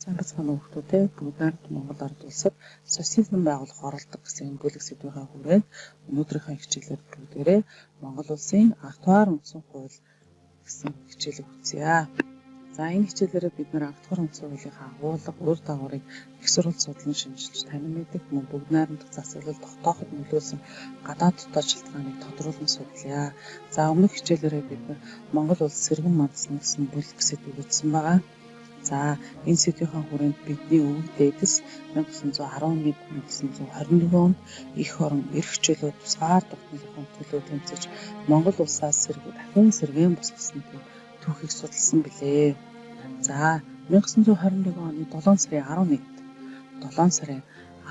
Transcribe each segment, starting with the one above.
сайн бацхан хүүхдүүдээ бүгд найрамд Монгол ард улсад социализм байгуулах оролдог гэсэн бүлэг сэдвийн хүрээнд өнөөдрийнхөө хичээлээр бүгдээрээ Монгол улсын анх дугаар үндсэн хууль гэсэн хичээлийг үзье. За энэ хичээлээр бид нэр анх дугаар үндсэн хуулийнхаа агуулга, үр дагаврыг их сурвалж судлан шинжилж танин мэдэх мөн бүгд найрамдах засаглал тогтооход нөлөөлсөн гадаад дотоод шалтгааныг тодруулан судлаа. За өмнөх хичээлээрээ бид Монгол улс сэргэн мандсан гэсэн бүлэг сэдвийг үзсэн байгаа. За энэ сэдвийн хүрээнд бидний өвөг дээдэс 1911-1921 онд их орон эрх чөлөө тусгаар тогтнолын төлөө тэмцэж Монгол улсаас дахин сэргээн босгосон тийм түүхийг судалсан билээ. За 1921 оны 7 сарын 11-нд 7 сарын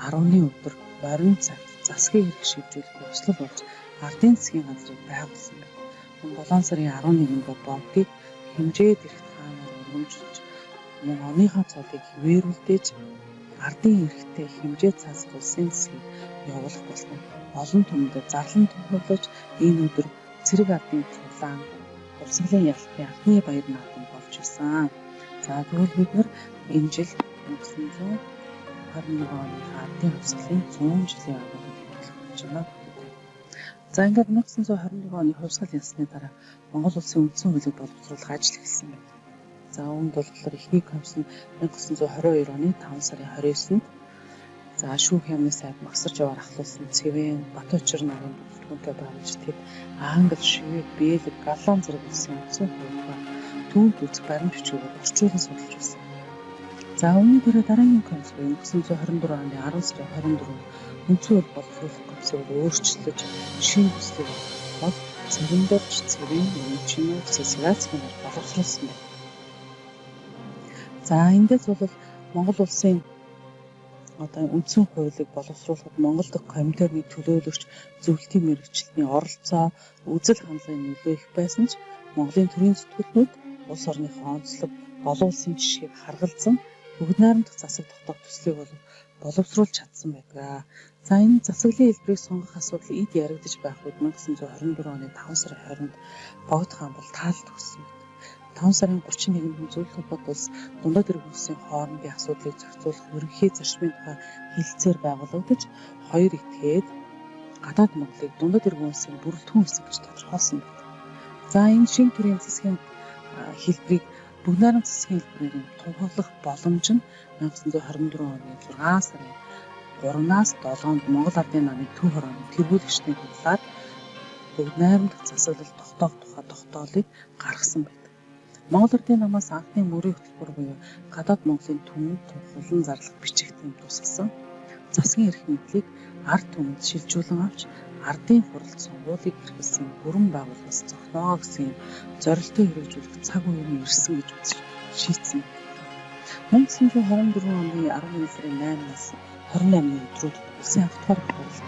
10-ны өдөр морин цагт засгийн эрх шийдвэрлэх ёслол болж ардын засгийн газрыг байгуулсан байна. 7 сарын 11-нд богдыг хэмжээд эрх хаанаар өргөмжилж мөн оныхоо цолыг хിവэрүүлдэж ардын эрхтэй хэмжээ цаас улсын засгийг явуулах болон олон түмэнд зарлан тунхаглаж энэ өдөр цэрэг ардын чулаан урсгалын ялтны анхны баяр наадам болж исэн. За тэгвэл бид нар энэ жил 1921 оны ардын хувьсгалын 100 жилийн агуулгыг хэлж байна. За ингээд 1921 оны хувьсгал ялсны дараа Монгол улсын үндсэн хуулийг боловсруулах ажил эхэлсэн байна. За үүнд болохоор эхний комисс нь 1922 оны 5 сарын 29-нд за шүүх юмны сайд Магсар Жаваар ахлуулсан Цэвэн, Батөчир нарын бүрэлдэхүүнтэй байгуулж тэд англи, швед, бэлэг, галлан зэрэг улсын үндсэн хуулийг түүнд үзэх баримт бичгээр орчуулан судалж байсан. За үүний дараа дараагийн комисс 1924 оны 10 сарын 24-нд үндсэн хууль боловсруулах комиссыг өөрчлөж шинэ төслийг бол цэвэндорч Цэвэн, Чинүүд, Сесигацгийн боловсруулсан байна. За эндээс бол Монгол улсын үндсэн хуулийг боловсруулахад Монгол дахь коминтерны төлөөлөгч зөвлөлтийн мэргэжилтний оролцоо, үзэл хандлагын нөлөө их байсан ч Монголын төрийн зүтгэлнүүд улс орныхоо онцлог олон улсын жишгийг харгалзан бүгд найрамдах засаг тогтоох төслийг боловсруулж чадсан байдаг. За энэ засаглалын хэлбэрийг сонгох асуудал эд яригдж байх үед 1924 оны 5 сарын 20-нд Богд хаан бол таалд өгсөн. 5 сарын 31-нд зөвлөлт холбоот улс дундад эрүүл улсын хоорондын асуудлыг зохицуулах ерөнхий зарчмын тухай хэлэлцээр байгуулагдаж хоёр этгээд гадаад Монголыг дундад эрүүл улсын бүрэлдэхүүн хэсэг гэж тодорхойлсон байна. За энэ шинэ төрлийн засгийн хэлбэрийг бүгд найрамдах засгийн хэлбэрээр тунхаглах боломж нь 1924 оны 6 сарын 3-аас 7-нд Монгол Ардын намын төв хорооны тэргүүлэгчдийн хурлаар бүгд найрамдах засаглал тогтоох тухай тогтоолыг гаргасан байна. Монгол Ардын намаас анхны мөрийн хөтөлбөр буюу гадаад Монголын түмэнд тунхаглан зарлах бичигтийн тусгасан засгийн эрх мэдлийг ард түмэнд шилжүүлэн авч ардын хуралд сонгуулийг хэрэглэсэн бүрэн байгууллагаас зогноо гэсэн зорилтыг хэрэгжүүлэх цаг үе нь ирсэн гэж шийдсэн. 1924 оны 11 сарын 8-наас 28-ны өдрүүд улсын анх дугаар хурал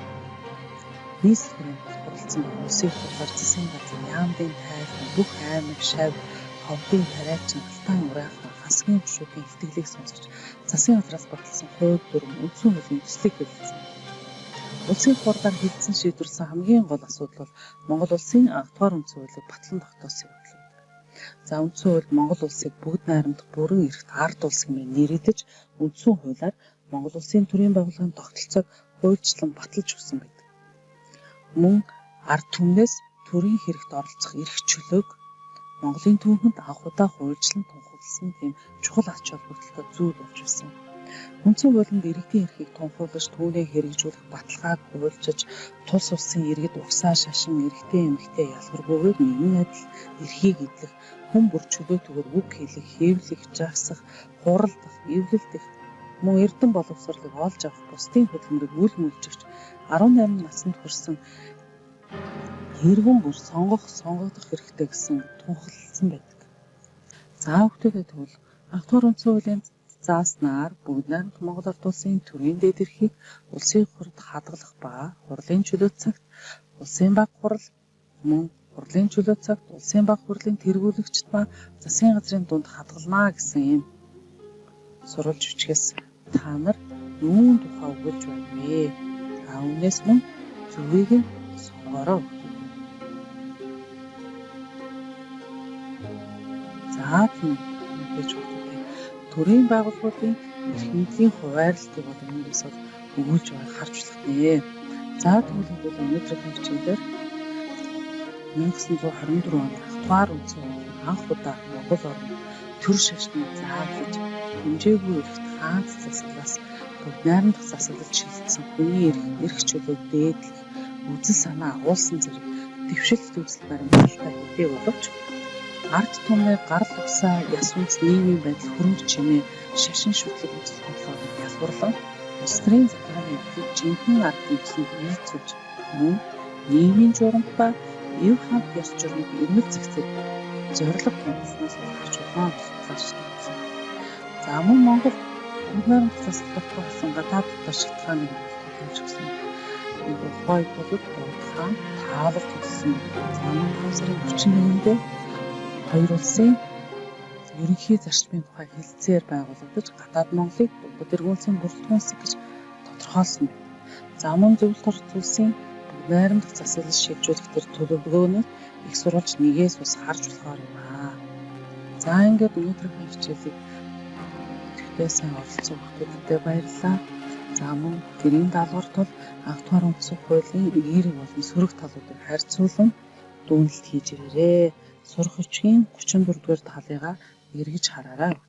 нийслэлийн хуралдсан улсын хурлаар засгийн газрын яамдын тайл бүх аймаг шав ховдын тариачин алтан урайхан хасгийн хөшөөгийн ихтгэлийг сонсож засгийн газраас баталсан хууль дүрм үндсэн хуулийн төслийг хэлсэн. Улсын хурлаар хэлсэн шийдвэрлсэн хамгийн гол асуудал бол Монгол улсын анх дугаар үндсэн хуулийг батлан тогтоосон юм байна. За үндсэн хууль Монгол улсыг бүгд найрамдах бүрэн эрхт ард улс хэмээн нэрийдэж үндсэн хуулиар Монгол улсын төрийн байгууллагын тогтолцоог хуульчлан баталж өгсөн байдаг. Мөн ард түмнээс төрийн хэрэгт оролцох эрх чөлөөг Монголын түүхэнд анх удаа хуульчлан тунхагласан тийм чухал ач холбогдолтой зүйл болж байсан. Үндсэн хуулинд иргэдийн эрхийг тунхаглаж түүнийг хэрэгжүүлэх баталгааг хуульчиж тус улсын иргэд угсаа шашин эрэгтэй эмэгтэй ялгаргүйгээр нэгэн адил эрхийг эдлэх, хүн бүр чөлөөтгөр үг хэлэх, хэвлэх, жагсах, хуралдах, эвлэлдэх, мөн эрдэм боловсролыг олж авах бусдын хөдөлмөрийг үл мүлжигч 18 наснд хүрсэн иргэн бүр сонгогдох хэрэгтэй гэсэн тунхагласан байдаг. За хүүхдүүдэд тэгвэл анх дугаар үндсэн хуулийн зааснаар бүгд найрамдах Монгол Ард улсын төрийн дэд эрхийг улсын хурлд хадгалах ба хурлын чөлөө цагт улсын баг хурал мөн хурлын чөлөө цагт улсын баг хурлын тэргүүлэгчд ба засгийн газрын дунд хадгалнаа гэсэн юм сурвалж бичгээс та нар юун тухай өгүүлж байна вэ? Үүнээс мөн зөвийг нь сонгороо. За тийм гэж төрийн байгууллагуудын эрхэмлэлийн хуваарлтыг бол үүнээс бол өгүүлж байгааг харж болох нэ. За тэгвэл өнөөдрийн хичээлээр 1924 оны Ахтугаар үндсэн хуулийн анх удаа Монгол орны төр шашны заавлаж хэмжээгүй эрхт хаан засаглаас бүгд найрамдах засаглалд шилжсэн хүний эрх чөлөөг дээдлэх үзэл санаа агуулсан зэрэг дэвшилт үзэл баримталтай хэдий боловч ард түмний гарал угсаа яс үнс нийгмийн байдал хөрөнгө чимээ шашин шүтлэг үзэл бодлогыг ялгуурлан улс төрийн захиргааны эвлэг жинхэнэ ард түмсэнд нийцүүлж мөн нийгмийн журамт ба ив хамт ёс журмыг эрмэл зэгцэг зорилго томилсноос гарч улаан туслаж гэсэн. За мөн Монгол бүгднээр засаглах болсон гадаад дотор шалтгааныг хэлжсэн. Гой бүгд хаан таалал төлсөн. За мөн 5 сарын 31-нд хоёр улсын ерөнхий зарчмын тухай хэлэлцээр байгуулагдаж гадаад Монголыг бүгд эргүүлсэн бүрэлдэхүүнс гэж тодорхойлсон. За мөн зөвлөлт орц улсын найрамдах засаглал шийдвэрлэх төр төлөвлөгөөнөөр их сурвалж нэгээс бас харж болохоор юм аа. За ингээд өнөөдрийн хичээлийг ихэвчлэн сайн оролцсон хүмүүстээ баярлалаа. За мөн гэрийн даалгавар тул Ахтугаар үндсэн хуулийн эерэг болон сөрөг талуудыг харьцуулан дүүнэлт хийж ирээрээ. Сурах хүчгийн 34 дугаар талыгаа эргэж хараарай.